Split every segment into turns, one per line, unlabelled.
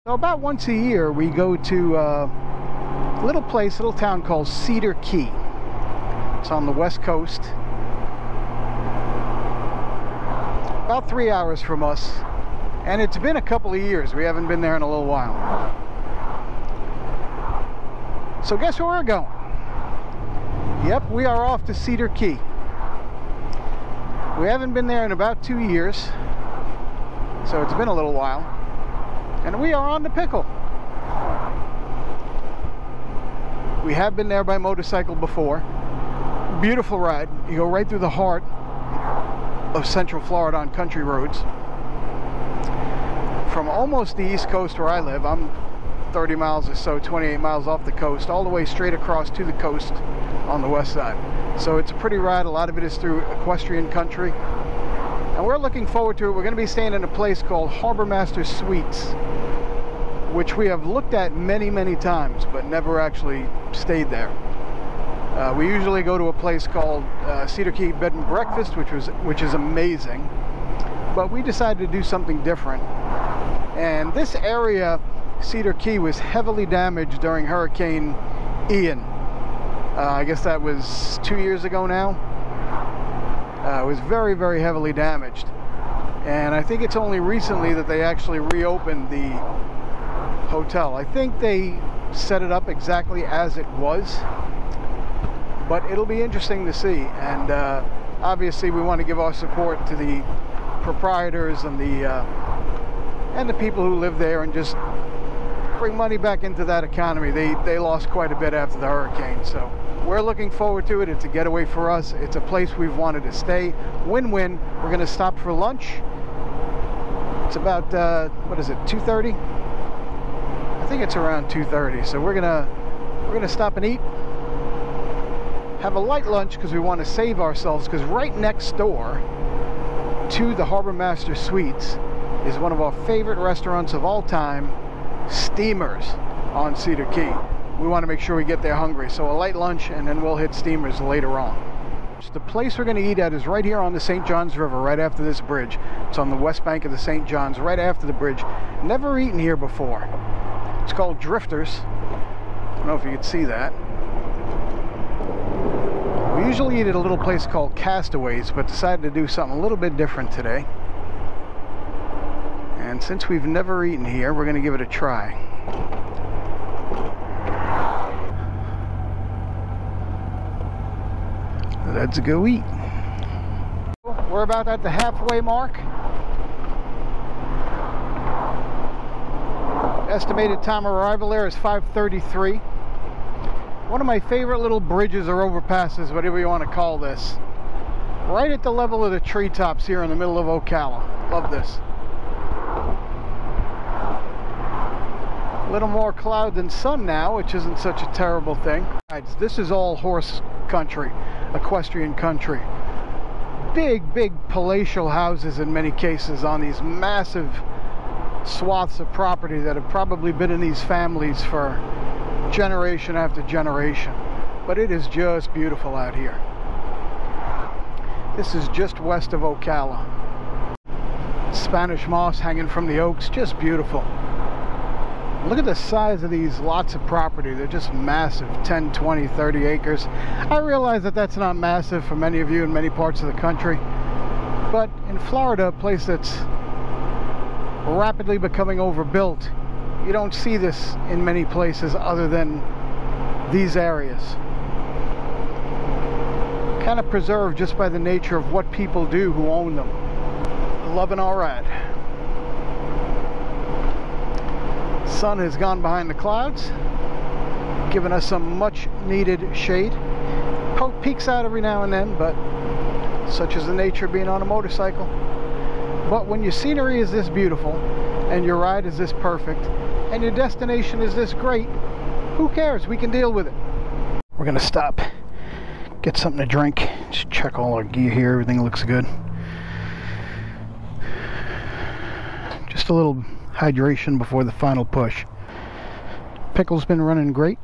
So about once a year we go to a little town called Cedar Key. It's on the west coast, about 3 hours from us, and it's been a couple of years. We haven't been there in a little while. So guess where we're going? Yep, we are off to Cedar Key. We haven't been there in about 2 years, so it's been a little while. And we are on the pickle. We have been there by motorcycle before. Beautiful ride. You go right through the heart of Central Florida on country roads. From almost the east coast where I live, I'm 30 miles or so, 28 miles off the coast, all the way straight across to the coast on the west side. So it's a pretty ride. A lot of it is through equestrian country. And we're looking forward to it. We're going to be staying in a place called Harbor Master Suites, which we have looked at many times, but never actually stayed there. We usually go to a place called Cedar Key Bed and Breakfast, which is amazing. But we decided to do something different. And this area, Cedar Key, was heavily damaged during Hurricane Ian. I guess that was 2 years ago now. It was very heavily damaged. And I think it's only recently that they actually reopened the hotel. I think they set it up exactly as it was, but it'll be interesting to see. And obviously we want to give our support to the proprietors and the people who live there, and just bring money back into that economy. They lost quite a bit after the hurricane, so we're looking forward to it. It's a getaway for us. It's a place we've wanted to stay. Win-win. We're going to stop for lunch. It's about what is it, 2:30? I think it's around 2:30. So we're gonna stop and eat, have a light lunch, because we want to save ourselves, because right next door to the Harbor Master Suites is one of our favorite restaurants of all time, Steamers on Cedar Key. We want to make sure we get there hungry, so a light lunch and then we'll hit Steamers later on. The place we're going to eat at is right here on the St. Johns River, right after this bridge. It's on the west bank of the St. Johns, right after the bridge. Never eaten here before. It's called Drifters. I don't know if you can see that. We usually eat at a little place called Castaways, but decided to do something a little bit different today. And since we've never eaten here, we're going to give it a try. Let's go eat. We're about at the halfway mark. Estimated time of arrival there is 5:33. One of my favorite little bridges or overpasses, whatever you want to call this. Right at the level of the treetops here in the middle of Ocala. Love this. A little more cloud than sun now, which isn't such a terrible thing. This is all horse country, equestrian country. Big palatial houses in many cases on these massive swaths of property that have probably been in these families for generation after generation. But it is just beautiful out here. This is just west of Ocala. Spanish moss hanging from the oaks, just beautiful. Look at the size of these lots of property. They're just massive, 10, 20, 30 acres. I realize that that's not massive for many of you in many parts of the country, but in Florida, a place that's rapidly becoming overbuilt, you don't see this in many places other than these areas. Kind of preserved just by the nature of what people do who own them. Loving our ride. Sun has gone behind the clouds, giving us some much needed shade. Peeks out every now and then, but such is the nature of being on a motorcycle. But when your scenery is this beautiful, and your ride is this perfect, and your destination is this great, who cares? We can deal with it. We're gonna stop, get something to drink, just check all our gear here, everything looks good. Just a little hydration before the final push. Pickle's been running great.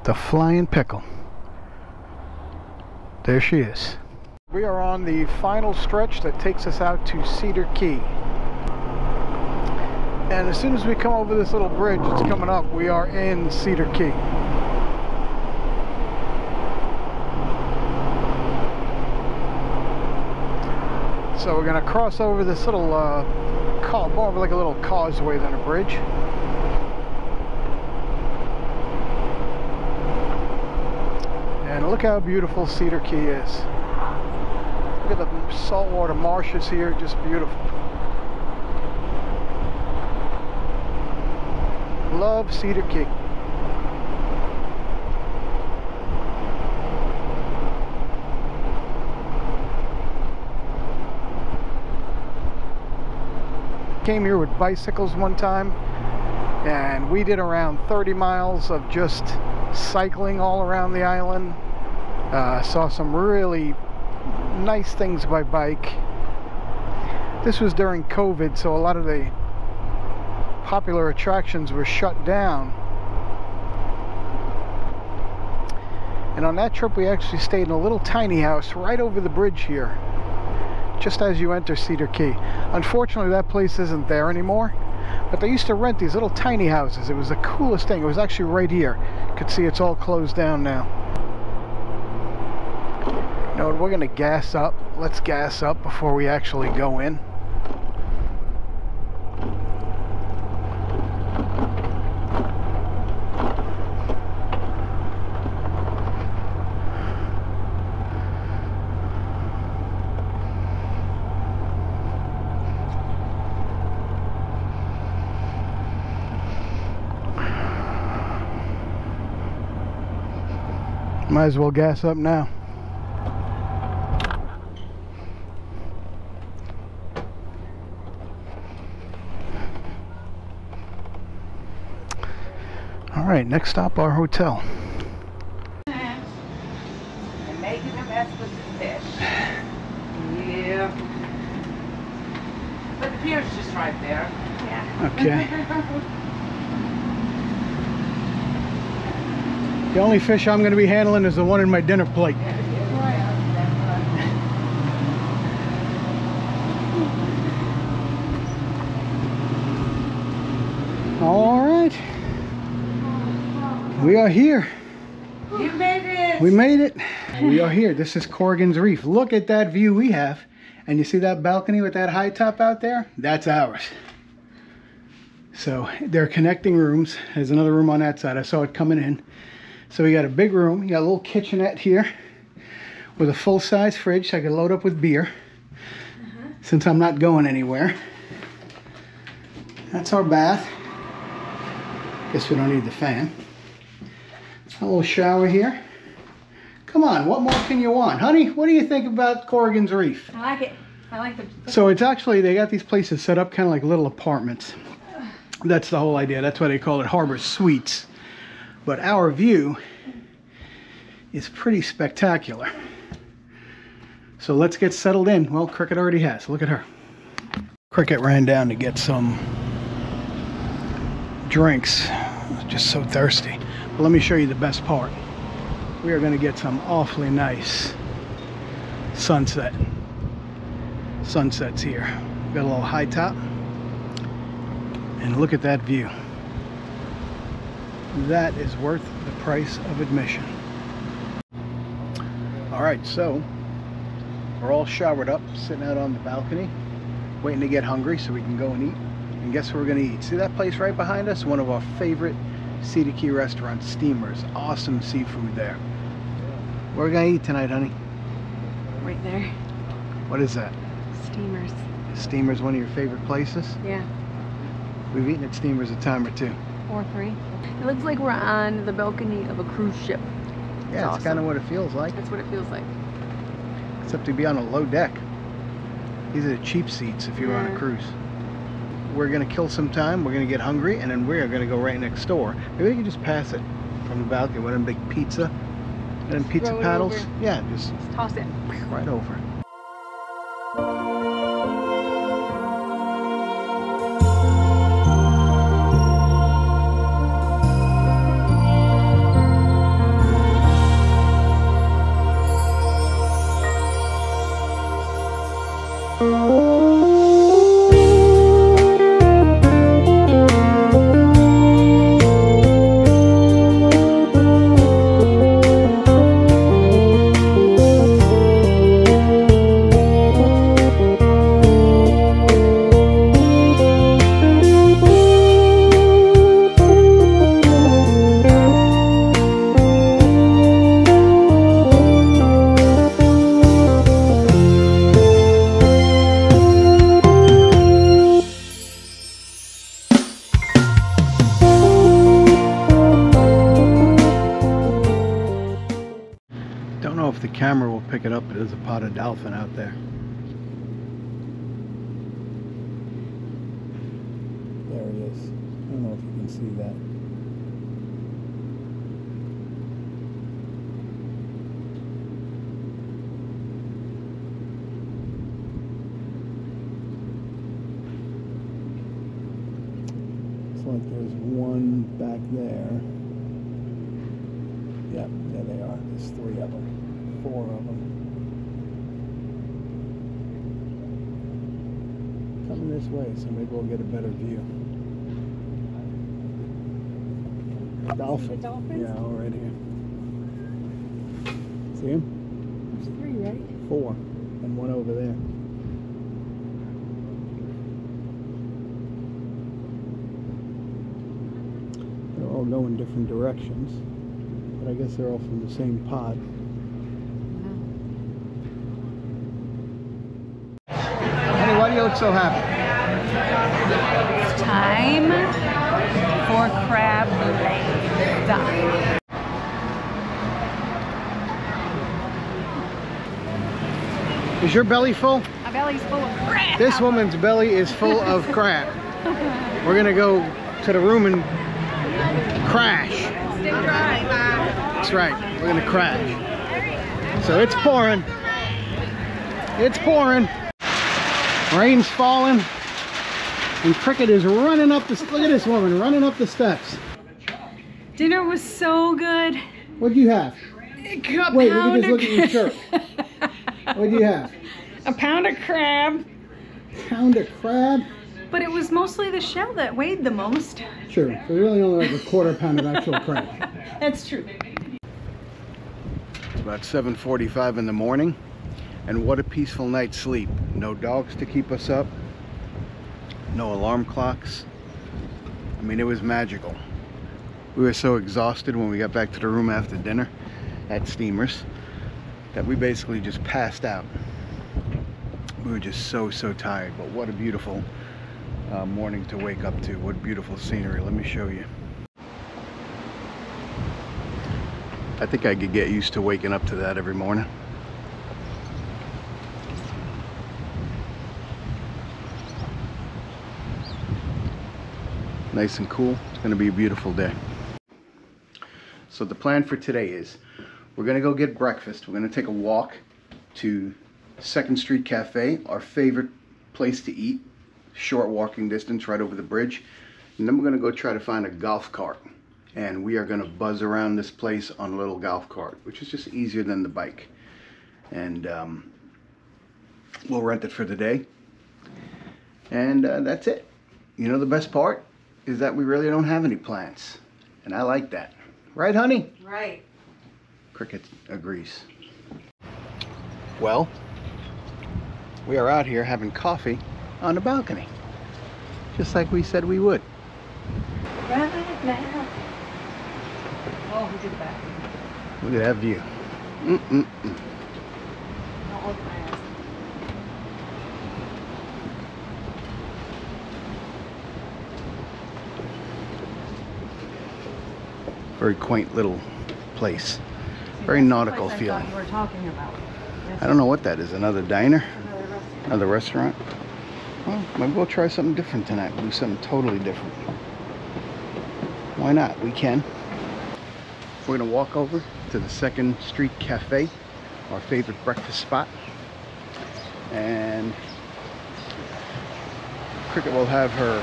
The flying pickle. There she is. We are on the final stretch that takes us out to Cedar Key. And as soon as we come over this little bridge, it's coming up, we are in Cedar Key. So we're going to cross over this little, more of like a little causeway than a bridge. And look how beautiful Cedar Key is. Look at the saltwater marshes here, just beautiful. Love Cedar Key. Came here with bicycles one time, and we did around 30 miles of just cycling all around the island. Saw some really nice things by bike. This was during COVID, so a lot of the popular attractions were shut down. And on that trip we actually stayed in a little tiny house right over the bridge here, just as you enter Cedar Key. Unfortunately, that place isn't there anymore, but they used to rent these little tiny houses. It was the coolest thing. It was actually right here. You could see it's all closed down now. You know what, we're gonna gas up. Let's gas up before we actually go in. Might as well gas up now. All right, next stop, our hotel.
And making a mess with the fish. Yeah. But the pier's just right there. Yeah.
Okay. The only fish I'm going to be handling is the one in my dinner plate. All right. We are here.
You made it.
We made it. We are here. This is Corrigan's Reef. Look at that view we have. And you see that balcony with that high top out there? That's ours. So they're connecting rooms. There's another room on that side. I saw it coming in. So we got a big room. You got a little kitchenette here with a full-size fridge so I can load up with beer since I'm not going anywhere. That's our bath. Guess we don't need the fan. A little shower here. Come on, what more can you want? Honey, what do you think about Corrigan's Reef?
I like it. I like the...
So it's actually, they got these places set up kind of like little apartments. That's the whole idea. That's why they call it Harbor Suites. But our view is pretty spectacular. So let's get settled in. Well, Cricket already has. Look at her. Cricket ran down to get some drinks. Just so thirsty. But let me show you the best part. We are going to get some awfully nice sunsets here. Got a little high top. And look at that view. That is worth the price of admission. All right, so we're all showered up, sitting out on the balcony, waiting to get hungry so we can go and eat. And guess what we're gonna eat? See that place right behind us? One of our favorite Cedar Key restaurants, Steamers. Awesome seafood there. What are we gonna eat tonight, honey?
Right there.
What is that?
Steamers.
Steamers, one of your favorite places?
Yeah.
We've eaten at Steamers a time or two.
Or three. It looks like we're on the balcony of a cruise ship.
Yeah, it's
awesome.
kind of what it feels like.
That's what it feels like.
Except to be on a low deck. These are the cheap seats if you're on a cruise. We're going to kill some time, we're going to get hungry, and then we're going to go right next door. Maybe we can just pass it from the balcony with a big pizza. And then pizza paddles. Yeah, just
toss it.
Right over. camera will pick it up, but there's a potted dolphin out there. There he is. I don't know if you can see that. Looks like there's one back there. Yep, there they are. There's 3 of them. 4 of them. Coming this way, so maybe we'll get a better view. Dolphin. Yeah, all right here. See him?
There's 3, right?
4. And 1 over there. They're all going different directions. But I guess they're all from the same pod. Honey, why do you look so happy?
It's time for crab legs.
Is your belly full?
My belly's full of crab.
This woman's belly is full of crab. We're gonna go to the room and crash.
Stay dry.
That's right, we're gonna crash. So it's pouring. It's pouring. Rain's falling. And Cricket is running up the, look at this woman running up the steps.
Dinner was so good.
What'd you have? Wait, we can just look at your shirt. What'd you have?
A pound of crab.
Pound of crab?
But it was mostly the shell that weighed the most.
Sure, so really only like a quarter pound of actual crab.
That's true.
It's about 7:45 in the morning, and what a peaceful night's sleep. No dogs to keep us up, no alarm clocks. I mean, it was magical. We were so exhausted when we got back to the room after dinner at Steamers that we basically just passed out. We were just so tired, but what a beautiful morning to wake up to. What beautiful scenery. Let me show you. I think I could get used to waking up to that every morning. Nice and cool. It's going to be a beautiful day. So the plan for today is we're going to go get breakfast. We're going to take a walk to 2nd Street Cafe, our favorite place to eat. Short walking distance right over the bridge. And then we're going to go try to find a golf cart. And we are going to buzz around this place on a little golf cart, which is just easier than the bike. And we'll rent it for the day. And that's it. You know, the best part is that we really don't have any plans. And I like that. Right, honey?
Right.
Cricket agrees. Well, we are out here having coffee on the balcony, just like we said we would.
Right now. Oh, we did that.
Look at that view.
Don't look my ass.
Very quaint little place. Very nautical feeling.
We're talking about.
I don't know what that is. Another diner? Another restaurant? Well, maybe we'll try something different tonight. We'll do something totally different. Why not? We can. We're going to walk over to the 2nd Street Cafe, our favorite breakfast spot. And Cricket will have her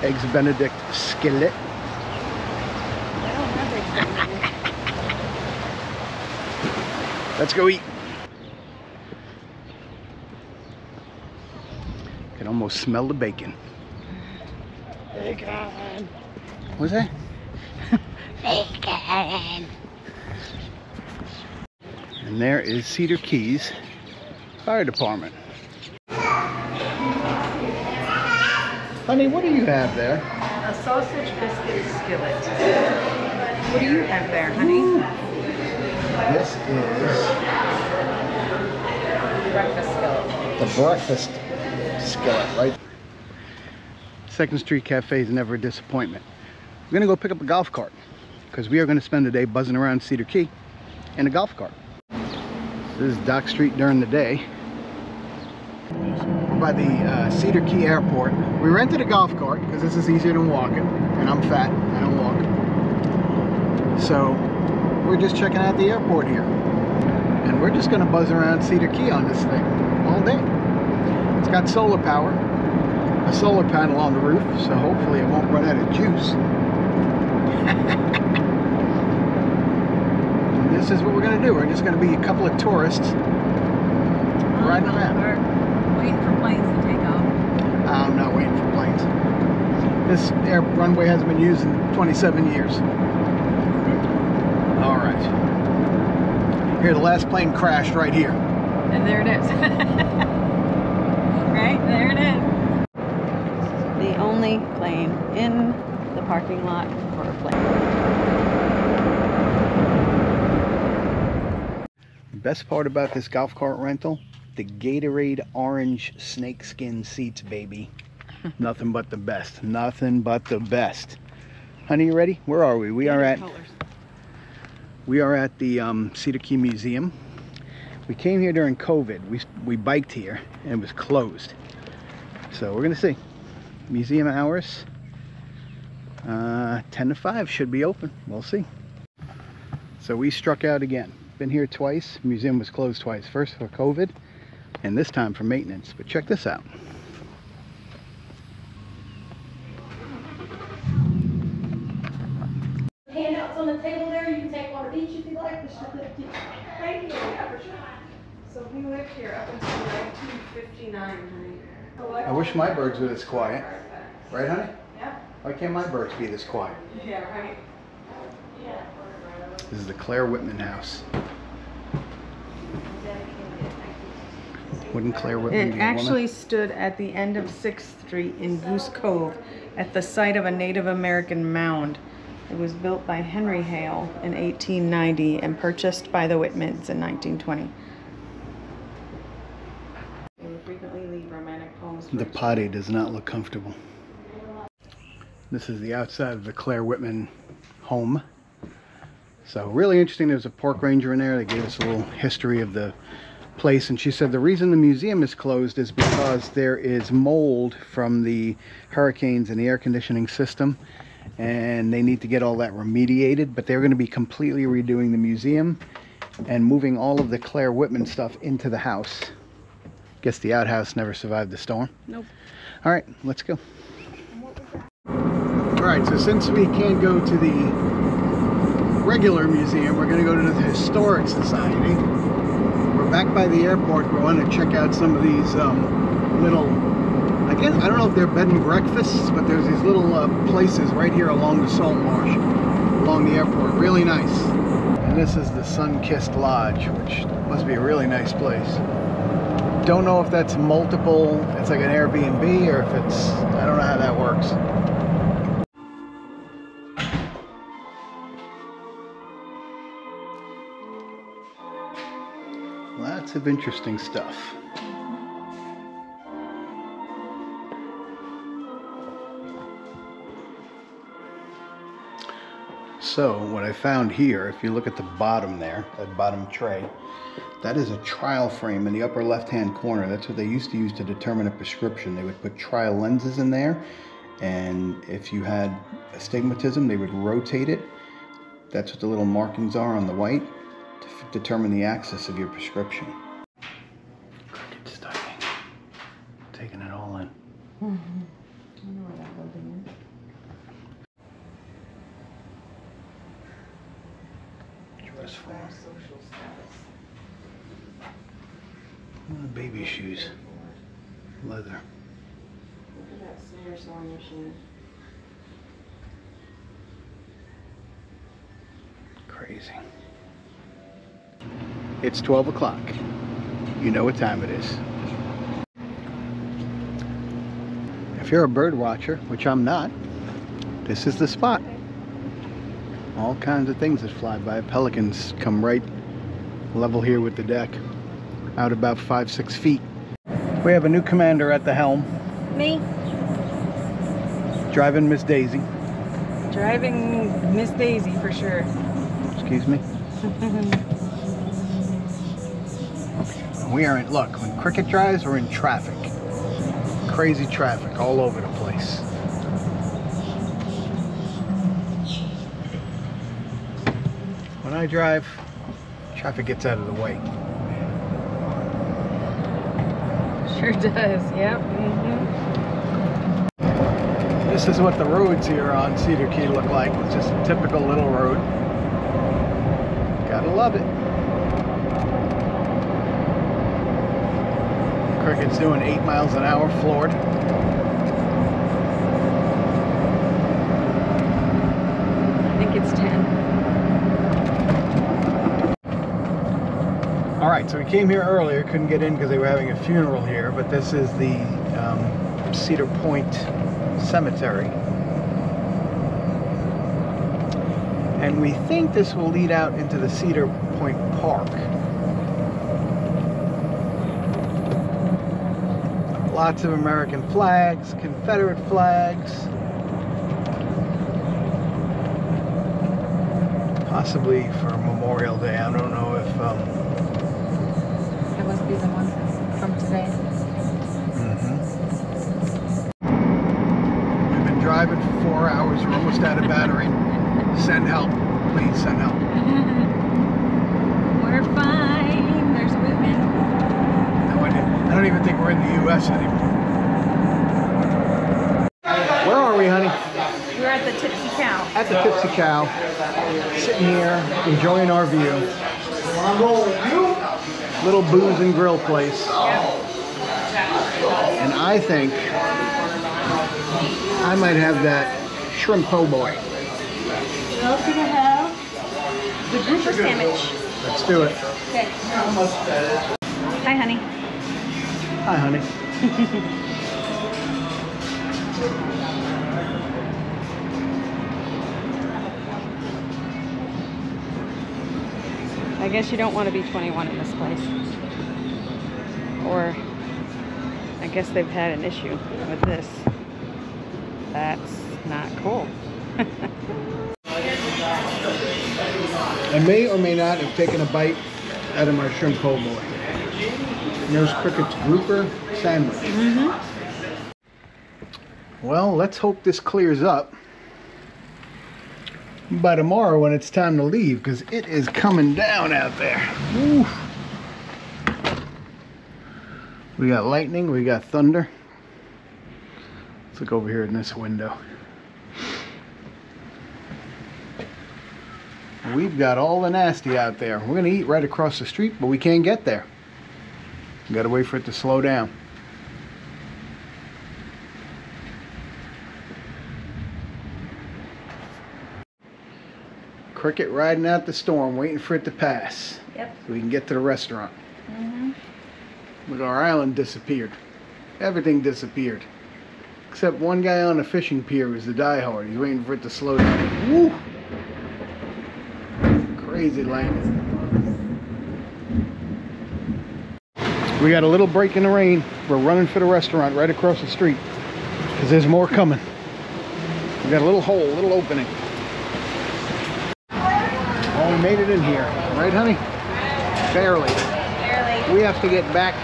Eggs Benedict skillet.
I don't have eggs.
Let's go eat. Can almost smell the bacon. Bacon. What's that? Bacon. And there is Cedar Keys Fire Department. Honey, what do you have there?
A sausage biscuit skillet. What do you have there, honey?
This is
Breakfast skillet.
the breakfast skillet, right? 2nd Street Cafe is never a disappointment. We're gonna go pick up a golf cart because we are gonna spend the day buzzing around Cedar Key and a golf cart. This is Dock Street during the day. We're by the Cedar Key Airport. We rented a golf cart because this is easier than walking, and I'm fat, I don't walk. So we're just checking out the airport here. And we're just gonna buzz around Cedar Key on this thing all day. It's got solar power, a solar panel on the roof, so hopefully it won't run out of juice. This is what we're gonna do. We're just gonna be a couple of tourists riding around.
We're waiting for planes to take off.
I'm not waiting for planes. This runway hasn't been used in 27 years. All right. Here, the last plane crashed right here.
And there it is. Right? There it is. The only plane in the parking lot for a plane.
The best part about this golf cart rental, the Gatorade orange snakeskin seats, baby. Nothing but the best. Nothing but the best. Honey, you ready? Where are we? We are at the Cedar Key Museum. We came here during COVID. We biked here and it was closed. So we're gonna see. Museum hours, 10 to 5 should be open. We'll see. So we struck out again. Been here twice. Museum was closed twice. First for COVID and this time for maintenance. But check this out.
Handouts on the table there. You can take one of each if you like. Thank you. Yeah, for sure.
So we lived here up until 1959, honey.
I wish my birds were this quiet. Right, honey?
Yeah.
Why can't my birds be this quiet?
Yeah, right.
This is the Claire Whitman house. Wouldn't Claire Whitman be
It
a
actually
woman?
stood at the end of 6th Street in Goose Cove at the site of a Native American mound. It was built by Henry Hale in 1890 and purchased by the Whitmans in 1920. They would frequently leave romantic poems.
The potty does not look comfortable. This is the outside of the Claire Whitman home. So really interesting. There's a park ranger in there. They gave us a little history of the place, and she said the reason the museum is closed is because there is mold from the hurricanes and the air conditioning system, and they need to get all that remediated. But they're going to be completely redoing the museum and moving all of the Claire Whitman stuff into the house. Guess the outhouse never survived the storm.
Nope.
All right, let's go. All right, so since we can't go to the regular museum, we're going to go to the Historic Society. We're back by the airport. We want to check out some of these little, I don't know if they're bed and breakfasts, but there's these little places right here along the salt marsh, along the airport. Really nice. And this is the Sun-Kissed Lodge, which must be a really nice place. Don't know if that's multiple, it's like an Airbnb, or if it's, I don't know how that works. Lots of interesting stuff. So what I found here, if you look at the bottom there, that bottom tray, that is a trial frame in the upper left-hand corner. That's what they used to use to determine a prescription. They would put trial lenses in there, and if you had astigmatism, they would rotate it. That's what the little markings are on the white to determine the axis of your prescription. Crooked stocking. Taking it all in.
I know where that building is.
Dress form.
Social status.
Baby shoes. Leather.
Look at that Cedar sewing machine.
Crazy. It's 12 o'clock. You know what time it is. If you're a bird watcher, which I'm not, this is the spot. All kinds of things that fly by. Pelicans come right level here with the deck, out about 5-6 feet. We have a new commander at the helm.
Me?
Driving Miss Daisy.
Driving Miss Daisy for sure.
Excuse me. We are in, look, when Cricket drives, we're in traffic. Crazy traffic all over the place. When I drive, traffic gets out of the way.
Sure does, yep.
This is what the roads here on Cedar Key look like. It's just a typical little road. Gotta love it. Cricket's doing 8 miles an hour floored.
I think it's 10.
Alright, so we came here earlier, couldn't get in because they were having a funeral here, but this is the Cedar Point Cemetery. And we think this will lead out into the Cedar Point Park. Lots of American flags, Confederate flags. Possibly for Memorial Day. I don't know if...
That must be the one from today.
We've been driving for 4 hours. We're almost out of battery. Send help. Please send help.
We're fine. There's women.
I don't even think we're in the U.S. anymore. Where are we, honey?
We're at the Tipsy Cow.
At the Tipsy Cow. Sitting here, enjoying our view. Little booze and grill place. And I think I might have that shrimp po' boy.
We're also gonna have the grouper sandwich.
Let's do it.
Okay. Hi, honey.
Hi, honey.
I guess you don't want to be 21 in this place. Or I guess they've had an issue with this. That's not cool.
I may or may not have taken a bite out of my shrimp po' boy. And there's Cricket's grouper sandwich. Well, let's hope this clears up by tomorrow when it's time to leave, because it is coming down out there. Woo. We got lightning, we got thunder. Let's look over here in this window. We've got all the nasty out there. We're gonna eat right across the street, but we can't get there. We gotta wait for it to slow down. Cricket riding out the storm, waiting for it to pass.
Yep.
So we can get to the restaurant. Look, our island disappeared. Everything disappeared. Except one guy on the fishing pier who's the diehard. He's waiting for it to slow down. Woo! Crazy lightning. We got a little break in the rain. We're running for the restaurant right across the street because there's more coming. We got a little hole, a little opening. Oh, we made it in here. Right, honey? Barely.
Barely.
We have to get back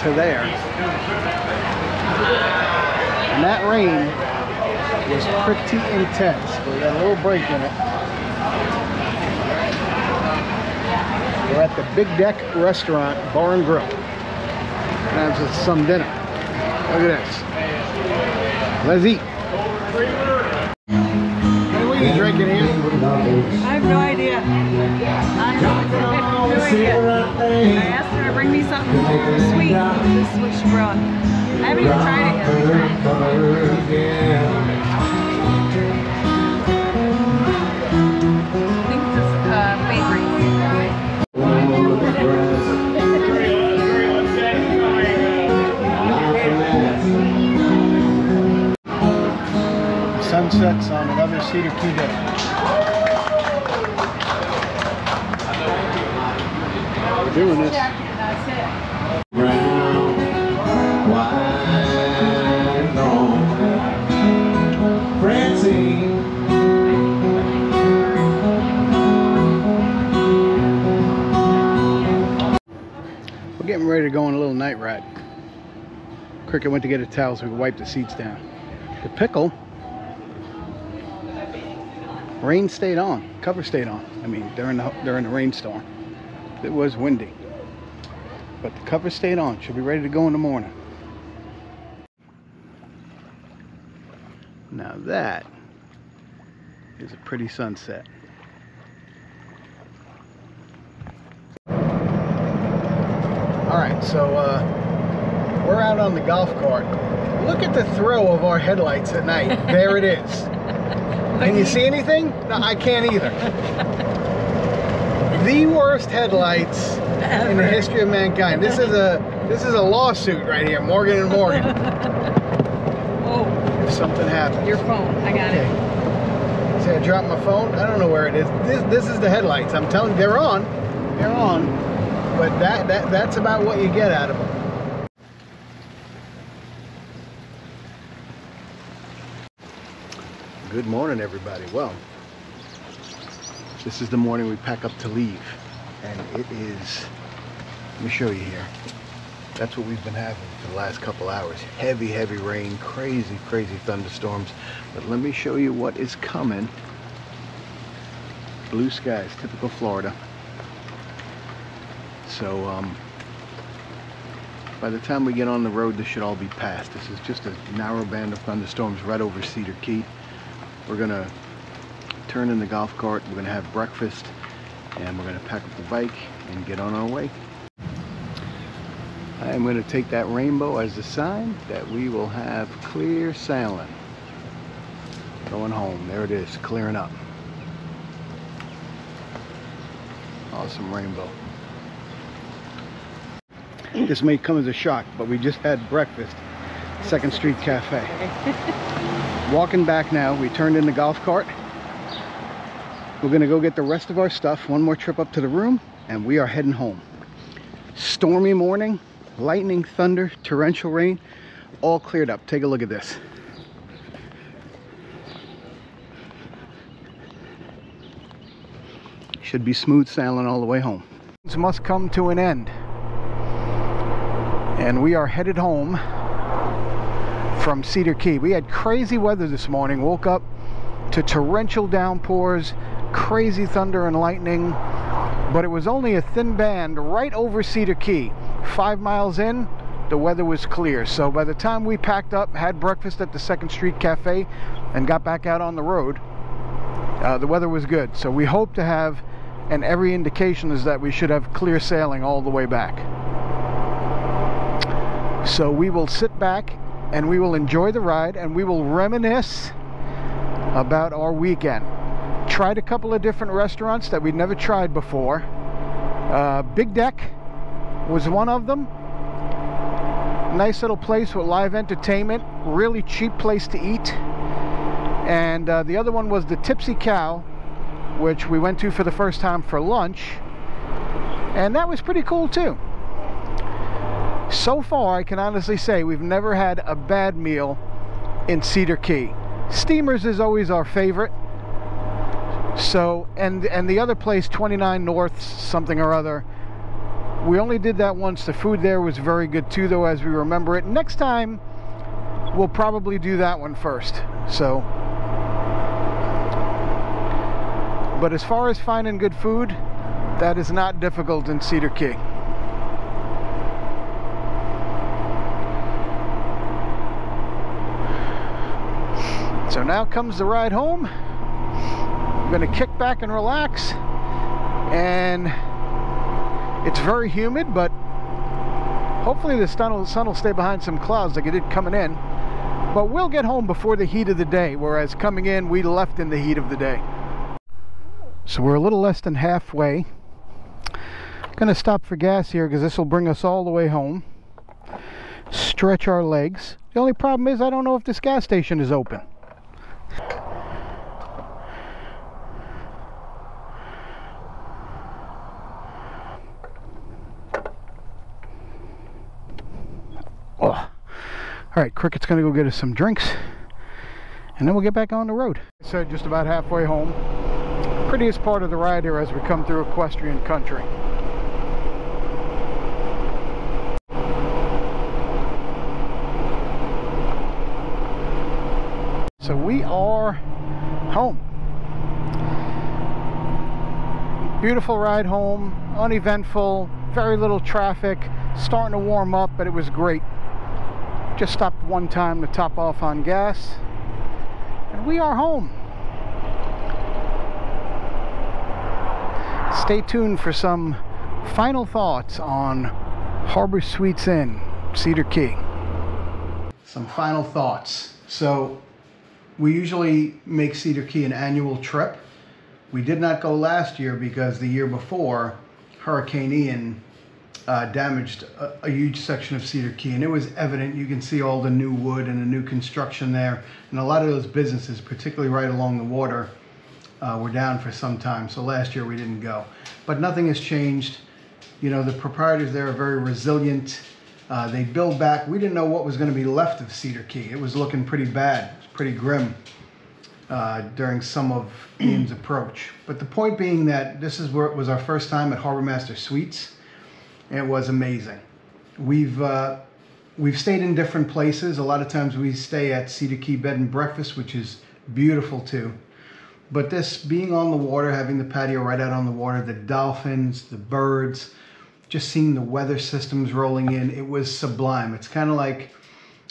to there. And that rain was pretty intense. But we got a little break in it. We're at the Big Deck Restaurant Bar and Grill. Gonna have some dinner. Look at this. Let's eat. Hey, what are you drinking here?
I have no idea. I have no idea. I asked her to bring me something sweet. This is what she brought. I haven't even tried it yet. I think this is bakery.
Sunsets on another Cedar Key day. We're doing this.
That's it.
Brown, white, long, Francine.
We're getting Getting ready to go on a little night ride. Cricket went to get a towel so we could wipe the seats down. The pickle, rain stayed on, cover stayed on. I mean, during the rainstorm. It was windy, but the cover stayed on. Should be ready to go in the morning. Now that is a pretty sunset. Alright, so we're out on the golf cart. Look at the throw of our headlights at night. There it is. Can you see anything? No, I can't either. The worst headlights in the history of mankind. This is a lawsuit right here, Morgan and Morgan.
Oh.
If something happens.
Your phone. I got it.
See, I dropped my phone. I don't know where it is. This is the headlights. I'm telling you, they're on. They're on. But that's about what you get out of them. Good morning, everybody. Well, this is the morning we pack up to leave, and it is, let me show you here. That's what we've been having for the last couple hours. Heavy, heavy rain, crazy, crazy thunderstorms. But let me show you what is coming. Blue skies, typical Florida. So by the time we get on the road, this should all be past. This is just a narrow band of thunderstorms right over Cedar Key. We're gonna turn in the golf cart, we're gonna have breakfast, and we're gonna pack up the bike and get on our way. I am gonna take that rainbow as a sign that we will have clear sailing. Going home, there it is, clearing up. Awesome rainbow. This may come as a shock, but we just had breakfast, 2nd Street Cafe. Walking back now, we turned in the golf cart. We're gonna go get the rest of our stuff, one more trip up to the room, and we are heading home. Stormy morning, lightning, thunder, torrential rain, all cleared up. Take a look at this. Should be smooth sailing all the way home. This must come to an end. And we are headed home from Cedar Key. We had crazy weather this morning. Woke up to torrential downpours, crazy thunder and lightning, but it was only a thin band right over Cedar Key. 5 miles in, the weather was clear. So by the time we packed up, had breakfast at the 2nd Street Cafe, and got back out on the road, the weather was good. So we hope to have, and every indication is that we should have clear sailing all the way back. So we will sit back and we will enjoy the ride, and we will reminisce about our weekend. Tried a couple of different restaurants that we'd never tried before. Big Deck was one of them. Nice little place with live entertainment, really cheap place to eat. And the other one was the Tipsy Cow, which we went to for the first time for lunch, and that was pretty cool too. So far, I can honestly say we've never had a bad meal in Cedar Key. Steamers is always our favorite. So, and the other place, 29 North something or other, we only did that once. The food there was very good too, though, as we remember it. Next time, we'll probably do that one first. So, but as far as finding good food, that is not difficult in Cedar Key. So now comes the ride home. I'm going to kick back and relax, and it's very humid, but hopefully the sun will stay behind some clouds like it did coming in. But we'll get home before the heat of the day, whereas coming in we left in the heat of the day. So we're a little less than halfway. Gonna stop for gas here because this will bring us all the way home. Stretch our legs. The only problem is I don't know if this gas station is open. Oh. All right, Cricket's gonna go get us some drinks, and then we'll get back on the road. So just about halfway home. Prettiest part of the ride here as we come through equestrian country. So we are home. Beautiful ride home, uneventful, very little traffic, starting to warm up, but it was great. Just stopped one time to top off on gas, and we are home. Stay tuned for some final thoughts on Harbor Suites Inn, Cedar Key. Some final thoughts. So we usually make Cedar Key an annual trip. We did not go last year because the year before, Hurricane Ian damaged a huge section of Cedar Key, and it was evident. You can see all the new wood and the new construction there, and a lot of those businesses, particularly right along the water, were down for some time. So last year we didn't go, but nothing has changed. You know, the proprietors there are very resilient. They build back. We didn't know what was going to be left of Cedar Key. It was looking pretty bad, pretty grim during some of Ian's approach. But the point being that this is where it was our first time at Harbor Master Suites. It was amazing. We've stayed in different places. A lot of times we stay at Cedar Key Bed and Breakfast, which is beautiful too. But this being on the water, having the patio right out on the water, the dolphins, the birds, just seeing the weather systems rolling in, it was sublime. It's kind of like,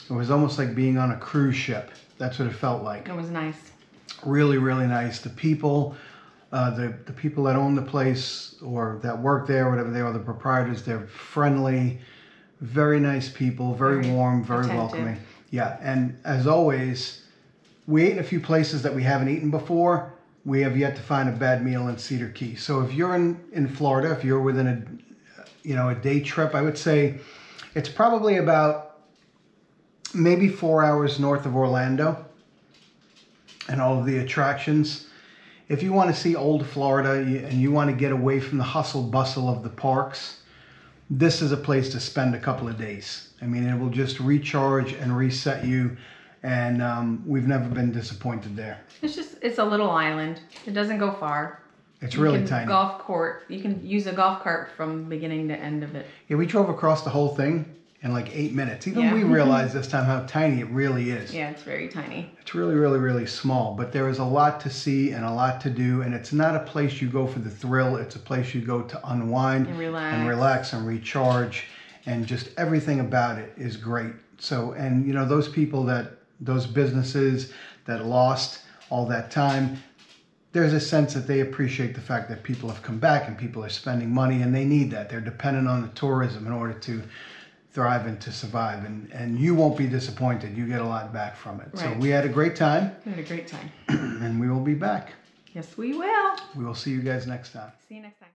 it was almost like being on a cruise ship. That's what it felt like.
It was nice.
Really, really nice. The people, the people that own the place or that work there, whatever they are, the proprietors, they're friendly, very nice people, very warm, very welcoming. Yeah, and as always, we ate in a few places that we haven't eaten before. We have yet to find a bad meal in Cedar Key. So if you're in Florida, if you're within a day trip, I would say it's probably about maybe 4 hours north of Orlando and all of the attractions. If you want to see old Florida and you want to get away from the hustle bustle of the parks, this is a place to spend a couple of days. I mean, it will just recharge and reset you, and we've never been disappointed there.
It's a little island. It doesn't go far.
It's really tiny.
Golf court. You can use a golf cart from beginning to end of it.
Yeah, we drove across the whole thing in like 8 minutes. Even we realized this time how tiny it really is.
Yeah, it's very tiny.
It's really, really, really small, but there is a lot to see and a lot to do, and it's not a place you go for the thrill. It's a place you go to unwind
and
relax and recharge, and just everything about it is great. So, and you know, those people those businesses that lost all that time, there's a sense that they appreciate the fact that people have come back and people are spending money, and they need that. They're dependent on the tourism in order to thrive and to survive, and you won't be disappointed. You get a lot back from it. Right. So we had a great time.
We had a great time.
And we will be back.
Yes, we will.
We will see you guys next time.
See you next time.